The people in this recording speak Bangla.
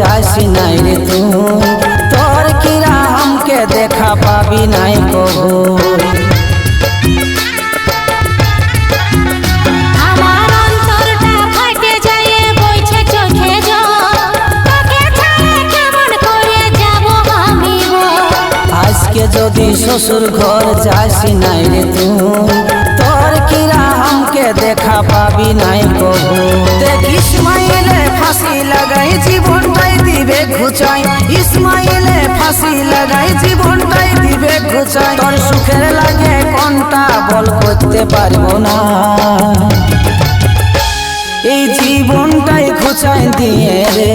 যাস নাই রে তুই, তোর কিরা हमके দেখা পাবি নাই কবু। যদি শ্বশুর ঘর যাস নাই রে তুই, তোর কিরা हमके দেখা পাবি নাই কবু। দেখ ইসমাইলে ফাঁসি লাগাই জীবনটাই দিবে ঘুচাই, ইসমাইলে ফাঁসি লাগাই জীবনটাই দিবে ঘুচাই। তোর সুখের লাগে কোনটা বল করতে পারবো না, এই জীবনটাই ঘুচাই দিয়ে রে।